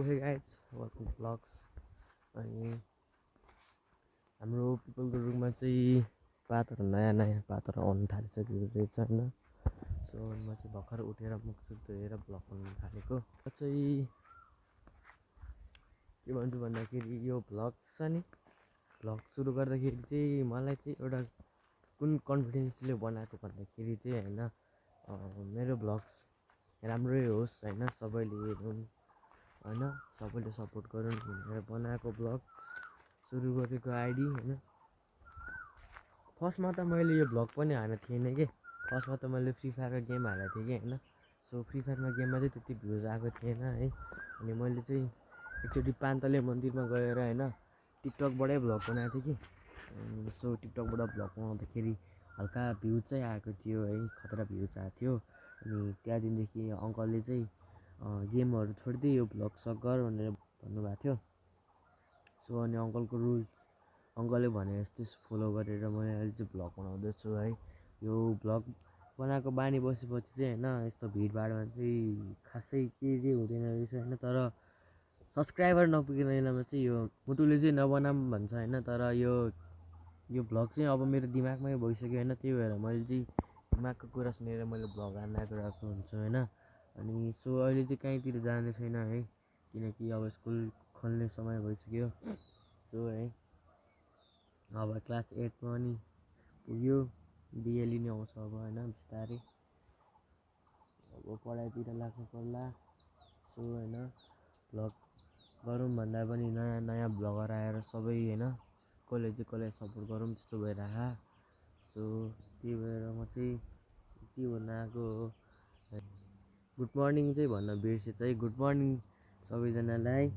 Hey guys welcome to blogs. अनि हाम्रो पिपलको रुखमा चाहिँ पातहरू नयाँ पातहरू आउनु थालिसकेको रहेछ होइन। सो म चाहिँ भर्खर उठेर मुखसुख धोएर ब्लग बनाउनु थालेको। म चाहिँ के भन्छु भन्दाखेरि यो भ्लग छ नि, भ्लग सुरु गर्दाखेरि चाहिँ मलाई चाहिँ एउटा कुन कन्फिडेन्सले बनाएको भन्दाखेरि चाहिँ होइन, मेरो भ्लग्स राम्रै होस् होइन, सबैले हेरौँ होइन, सबैले सपोर्ट गरौँ भनेर बनाएको भ्लग सुरु गरेको आइडी होइन। फर्स्टमा त मैले यो भ्लग पनि हालेको थिएन कि, फर्स्टमा त मैले फ्री फायरको गेम हालेको थिएँ कि होइन। सो फ्री फायरमा गेममा चाहिँ त्यति भ्युज आएको थिएन है। अनि मैले चाहिँ एकचोटि पान्तले मन्दिरमा गएर होइन टिकटकबाटै भ्लग बनाएको थिएँ कि। सो टिकटकबाट भ्लग बनाउँदाखेरि हल्का भ्युज चाहिँ आएको थियो है, खतरा भ्युज आएको थियो। अनि त्यहाँदेखिदेखि अङ्कलले चाहिँ गेमहरू छोडिदिए यो भ्लग सक गर भनेर भन्नुभएको थियो। सो अनि अङ्कलको रुल्स अङ्कलले भने जस्तै फलो गरेर मैले अहिले चाहिँ भ्लग बनाउँदैछु है। यो भ्लग बनाएको बानी बसेपछि चाहिँ होइन, यस्तो भिडभाडमा चाहिँ खासै के हुँदैन रहेछ होइन। तर सब्सक्राइबर नपुगेको बेलामा चाहिँ यो मुटुले चाहिँ नबनाऊँ भन्छ होइन। तर यो भ्लग चाहिँ अब मेरो दिमागमै भइसक्यो होइन। त्यही भएर मैले चाहिँ दिमागको कुरा सुनेर मैले भ्लग हानिरहेको हुन्छु होइन। अनि सो अहिले चाहिँ कहीँतिर जाने छैन है, किनकि अब स्कुल खोल्ने समय भइसक्यो। सो है अब क्लास 8मा पनि पुग्यो, डिएली नै आउँछ अब होइन, बिस्तारै अब पढाइतिर लाग्नु पर्ला। सो होइन भ्लग गरौँ भन्दा पनि नयाँ भ्लगर आएर सबै होइन कसले सपोर्ट गरौँ त्यस्तो भइरहेको। सो त्यही भएर म चाहिँ के भन्न आएको हो, गुड मर्निङ चाहिँ भन्न बिर्सेछ है। गुड मर्निङ सबैजनालाई। म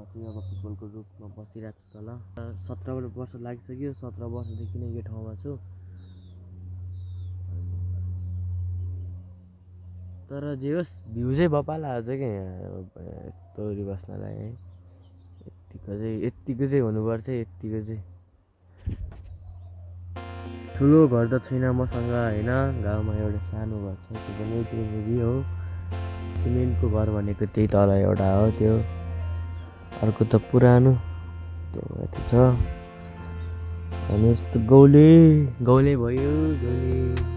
चाहिँ अब पिपलको रुखमा बसिरहेको छु तल। 17 वर्ष लागिसक्यो, 17 वर्षदेखि नै यो ठाउँमा छु। तर जे होस् भ्यू चाहिँ बपाला आउँछ क्या यहाँ तोरी बस्नलाई है। यत्तिको चाहिँ हुनुपर्छ, यत्तिको चाहिँ। ठुलो घर त छैन मसँग होइन, गाउँमा एउटा सानो घर छ, त्यो पनि त्यही हो। सिमेन्टको घर भनेको त्यही तल एउटा हो, त्यो अर्को त पुरानो त्यो माथि छ। अनि यस्तो गाउँले भयो गाउँले।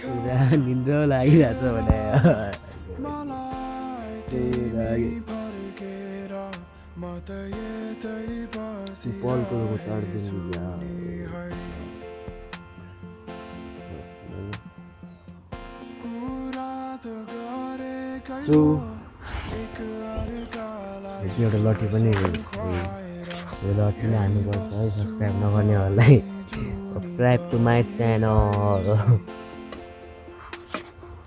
पुरा निन्द्रा लागिरहेछ भने पलको चढिदिनु एउटा लट्ठी पनि यो लट्ठीले हान्नुपर्छ है, सब्सक्राइब नगर्नेहरूलाई subscribe to my channel.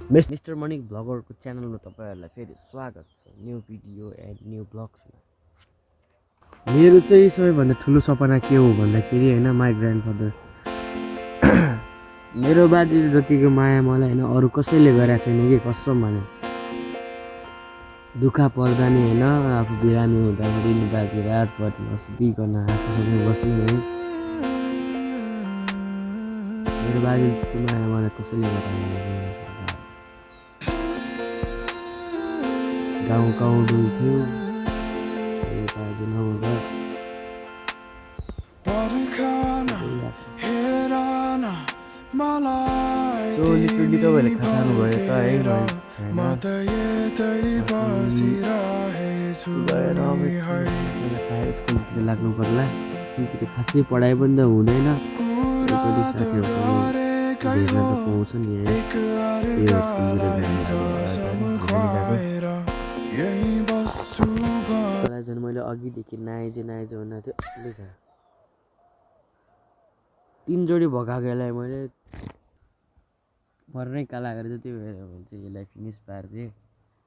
Mister Manik भ्लगरको च्यानलमा तपाईँहरूलाई फेरि स्वागत छ, न्यू भिडियो एन्ड न्यू ब्लग्समा। मेरो चाहिँ सबैभन्दा ठुलो सपना के हो भन्दाखेरि होइन, माई ग्रान्डफादर। मेरो बाजेले जतिको माया मलाई होइन अरू कसैले गरेको छैन कि, कसम भने। दुःख पर्दा नि होइन, आफू बिरामी हुँदाखेरि नि बाजे रातभरि नसुतिकन आफूसँग बस्ने है। मेरो बाजे जस्तो माया मलाई कसैले गरेर गाउँ डुल्थ्यो बाजे नहुँदा। सो लिटरली तपाईँहरूले खाना खानुभयो त है, स्कुलतिर लाग्नु पर्ला। स्कुलतिर खासै पढाइ पनि त हुँदैन, साथीहरूसँग भेट्न त पाउँछ नि है। झन् मैले अघिदेखि नाइजे भन्दा थियो, 3 जोडी भगाएको यसलाई मैले मर्नै काला गरेर, त्यही भएर मैले चाहिँ यसलाई फिनिस पारिदिएँ।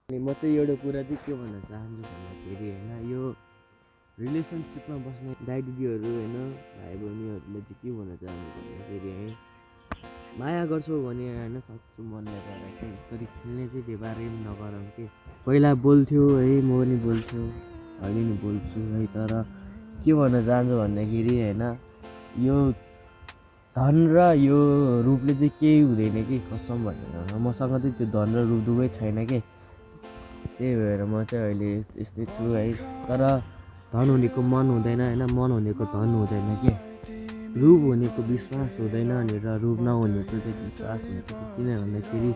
अनि म चाहिँ एउटा कुरा चाहिँ के भन्न चाहन्छु भन्दाखेरि होइन, यो रिलेसनसिपमा बस्ने दाइ दिदीहरू होइन, भाइ बहिनीहरूले चाहिँ के भन्न चाहन्छु भन्दाखेरि है, माया गर्छौ भने होइन सक्छु मनले गएर के यसरी खेल्ने चाहिँ बेबारै पनि नगरौँ कि पहिला बोल्थ्यो है म पनि बोल्छु अहिले नि बोल्छु है तर के भन्न चाहन्छु भन्दाखेरि होइन यो धन र यो रूपले चाहिँ केही हुँदैन कि कसम भनेर मसँग चाहिँ त्यो धन र रूप दुवै छैन कि त्यही भएर म चाहिँ अहिले यस्तै छु है तर धन हुनेको मन हुँदैन होइन मन हुनेको धन हुँदैन कि रूप हुनेको विश्वास हुँदैन भनेर रूप नहुनेको चाहिँ विश्वास हुन्छ किन भन्दाखेरि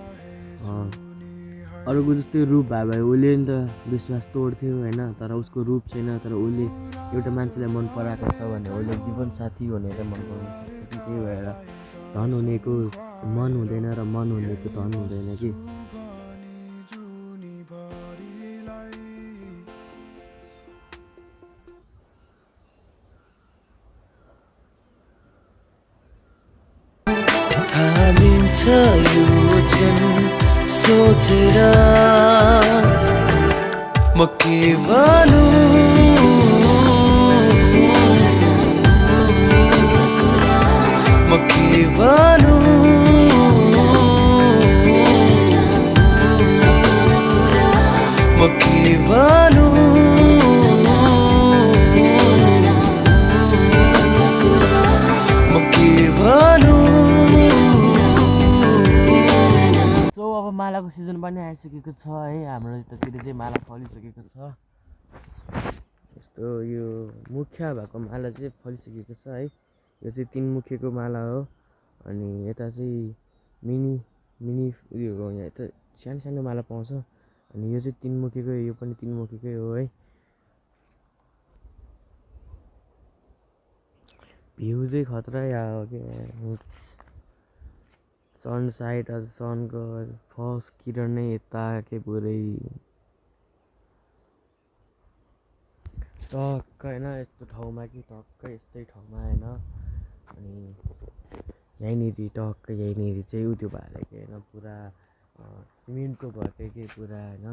अरूको जस्तै रूप भए भए उसले नि त विश्वास तोड्थ्यो होइन तर उसको रूप छैन तर उसले एउटा मान्छेलाई मन पराएको छ भने उसले जीवनसाथी भनेर मन पराउनु सक्छ कि त्यही भएर धन हुनेको मन हुँदैन र मन हुनेको धन हुँदैन कि थामिन्छ यो क्षण सोचेर म के भनौँ म के भनौँ म के भनौँ म के भनौँ सो अब मालाको सिजन पनि आइसकेको छ है हाम्रो यतातिर चाहिँ माला फलिसकेको छ यस्तो यो मुख्य भएको माला चाहिँ फलिसकेको छ है यो चाहिँ 3 मुखेको माला हो अनि यता चाहिँ मिनी मिनी उयो हो यहाँ यता सानो सानो माला पाउँछ अनि यो चाहिँ 3 मुखेकै यो पनि 3 मुखेकै हो है भ्यू चाहिँ खतरा आयो के सन साइड आज सनको फर्स्ट किरण नै यता के पुरै टक्क होइन यस्तो ठाउँमा कि टक्क यस्तै ठाउँमा होइन अनि यहीँनिर टक्क यहीँनिर चाहिँ उ त्यो भएर कि होइन पुरा सिमेन्टको घर कि पुरा होइन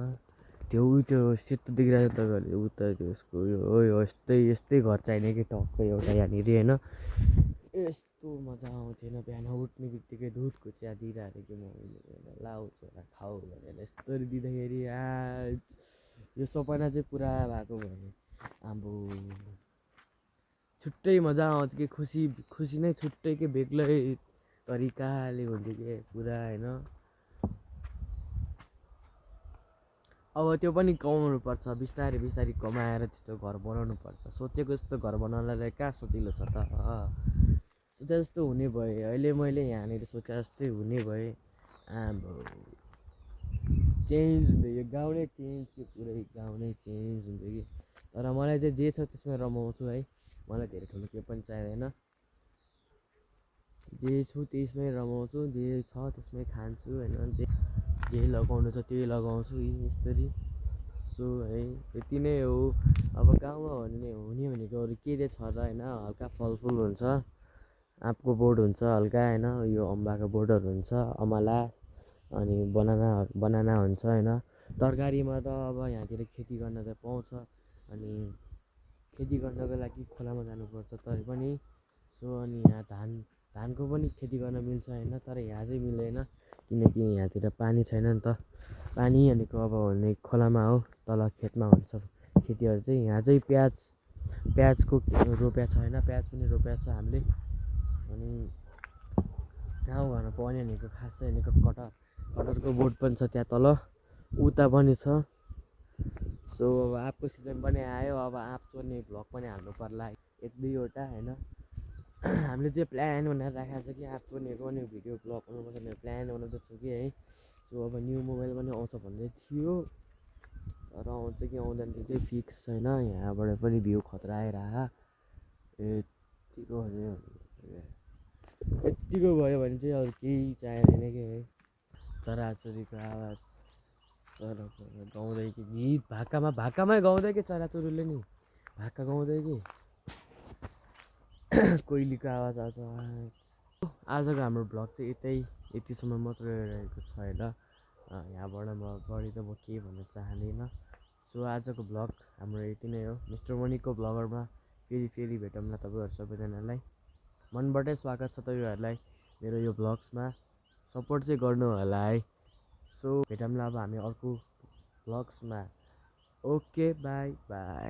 त्यो त्यो सेतो देखिरहेको तपाईँहरूले उता त्यसको उयो यस्तै यस्तै घर चाहिने कि टक्क एउटा यहाँनिर होइन यस्तो मजा आउँथेन बिहान उठ्ने बित्तिकै दुधको चिया दिइरहेको कि म लाउ छोरा खाऊ भनेर यस्तरी दिँदाखेरि यो सपना चाहिँ पुरा भएको भने अब छुट्टै मजा आउँथ्यो कि खुसी नै छुट्टै के बेग्लै तरिकाले हुन्थ्यो कि पुरा होइन अब त्यो पनि कमाउनु पर्छ बिस्तारै बिस्तारै कमाएर त्यस्तो घर बनाउनु पर्छ सोचेको जस्तो घर बनाउनलाई कहाँ सजिलो छ त सोचे जस्तो हुने भए अहिले मैले यहाँनिर सोचे जस्तै हुने भए अब चेन्ज हुँदै यो गाउँ नै चेन्ज त्यो पुरै गाउँ नै चेन्ज हुन्थ्यो कि तर मलाई चाहिँ जे छ त्यसमा रमाउँछु है मलाई धेरै ठुलो केही पनि चाहिँदैन जे छु त्यसमै रमाउँछु जे छ त्यसमै खान्छु होइन जे लगाउनु छ त्यही लगाउँछु यस्तरी सो है यति नै हो अब गाउँमा हुने भनेको अरू के चाहिँ छ त होइन हल्का फलफुल हुन्छ आँपको बोट हुन्छ हल्का होइन यो अम्बाको बोटहरू हुन्छ अमला अनि बनाना हुन्छ होइन तरकारीमा त अब यहाँतिर खेती गर्न त पाउँछ अनि खेती गर्नको लागि खोलामा जानुपर्छ तरै पनि सो अनि यहाँ धानको पनि खेती गर्न मिल्छ होइन तर यहाँ चाहिँ मिल्दैन किनकि यहाँतिर पानी छैन नि त पानी भनेको अब हुने खोलामा हो तल खेतमा हुन्छ खेतीहरू चाहिँ यहाँ चाहिँ प्याजको रोप्या छ होइन प्याज पनि रोप्या छ हामीले अनि गाउँघरमा पाउने भनेको खास चाहिँ भनेको कटहरको बोट पनि छ त्यहाँ तल उता पनि छ सो अब आँपको सिजन पनि आयो अब आँप चोर्ने भ्लग पनि हाल्नु पर्ला 1-2वटा होइन हामीले चाहिँ प्लान बनाएर राखेको छ कि आँप चोर्नेको पनि भिडियो भ्लग बनाउनुपर्छ भनेर प्लान बनाउँदैछु कि है सो अब न्यू मोबाइल पनि आउँछ भन्दै थियो तर आउँछ कि आउँदैन त्यो चाहिँ फिक्स छैन यहाँबाट पनि भ्यू खतरा यत्तिको भयो भने चाहिँ अरू केही चाहिँदैन कि है चराचुरुको आवाज चराचुरु गाउँदै कि गीत भाकामै गाउँदै कि चराचुरुले नि भाका गाउँदै कि कोइलीको आवाज आउँछ आजको हाम्रो भ्लग चाहिँ यतिसम्म मात्रै रहेको छ होइन यहाँबाट म बढी त म केही भन्न चाहदिनँ सो आजको भ्लग हाम्रो यति नै हो मिस्टर मनिको भ्लगरमा फेरि भेटौँला तपाईँहरू सबैजनालाई मनबाटै स्वागत छ तपाईँहरूलाई मेरो यो भ्लग्समा सपोर्ट चाहिँ गर्नु होला है। सो भेटौँला अब हामी अर्को भ्लग्समा। Okay by by.